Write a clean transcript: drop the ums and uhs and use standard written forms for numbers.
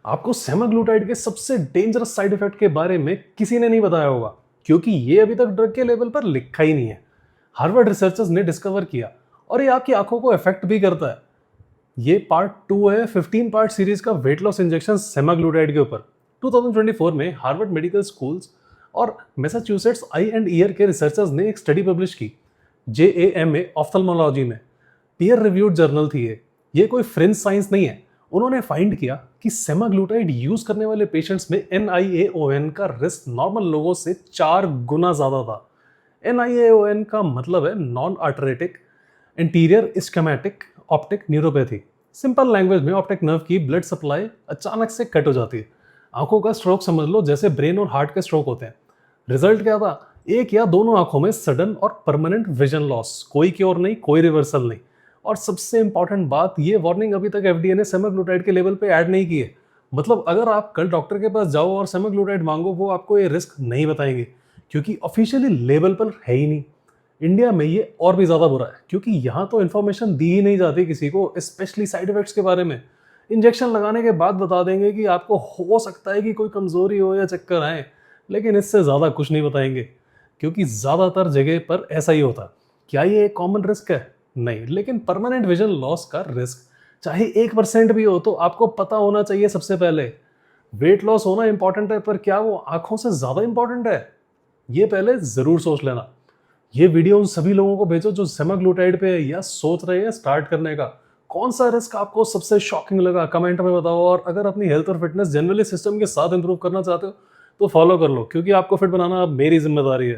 आपको सेमाग्लूटाइड के सबसे डेंजरस साइड इफेक्ट के बारे में किसी ने नहीं बताया होगा, क्योंकि ये अभी तक ड्रग के लेवल पर लिखा ही नहीं है। हार्वर्ड रिसर्चर्स ने डिस्कवर किया और ये आपकी आंखों को इफेक्ट भी करता है। ये पार्ट 2 है 15 पार्ट सीरीज का वेट लॉस इंजेक्शन सेमाग्लूटाइड के ऊपर। 2024 में हार्वर्ड मेडिकल स्कूल्स और मैसाचुसेट्स आई एंड ईयर के रिसर्चर्स ने एक स्टडी पब्लिश की JAMA ऑफ्थल्मोलॉजी में। पीयर रिव्यूड जर्नल थी ये कोई फ्रेंच साइंस नहीं है। उन्होंने फाइंड किया कि सेमाग्लूटाइड यूज करने वाले पेशेंट्स में NIAON का रिस्क नॉर्मल लोगों से 4 गुना ज्यादा था। NIAON का मतलब है non arteritic anterior ischemic optic neuropathy. Simple language में ऑप्टिक नर्व की ब्लड सप्लाई अचानक से कट हो जाती है। आंखों का स्ट्रोक समझ लो जैसे ब्रेन और हार्ट के स्ट्रोक होते हैं। रिजल्ट क्या था? एक या दोनों आंखों में सडन और परमानेंट विजन लॉस, कोई क्योर नहीं, कोई रिवर्सल नहीं। और सबसे इंपॉर्टेंट बात, ये वार्निंग अभी तक FDA ने सेमाग्लूटाइड के लेवल पे ऐड नहीं की है। मतलब अगर आप कल डॉक्टर के पास जाओ और सेमाग्लूटाइड मांगो, वो आपको ये रिस्क नहीं बताएंगे, क्योंकि ऑफिशियली लेवल पर है ही नहीं। इंडिया में ये और भी ज्यादा बुरा है, क्योंकि यहाँ तो इन्फॉर्मेशन दी ही नहीं जाती किसी को, स्पेशली साइड इफेक्ट्स के बारे में। इंजेक्शन लगाने के बाद बता देंगे कि आपको हो सकता है कि कोई कमजोरी हो या चक्कर आए, लेकिन इससे ज्यादा कुछ नहीं बताएंगे, क्योंकि ज्यादातर जगह पर ऐसा ही होता। क्या ये एक कॉमन रिस्क है? नहीं, लेकिन परमानेंट विजन लॉस का रिस्क चाहे 1% भी हो तो आपको पता होना चाहिए सबसे पहले। वेट लॉस होना इंपॉर्टेंट है, पर क्या वो आंखों से ज्यादा इंपॉर्टेंट है? ये पहले जरूर सोच लेना। ये वीडियो उन सभी लोगों को भेजो जो सेमाग्लूटाइड पे या सोच रहे हैं स्टार्ट करने का। कौन सा रिस्क आपको सबसे शॉकिंग लगा, कमेंट में बताओ। और अगर अपनी हेल्थ और फिटनेस जनरली सिस्टम के साथ इंप्रूव करना चाहते हो तो फॉलो कर लो, क्योंकि आपको फिट बनाना अब मेरी जिम्मेदारी है।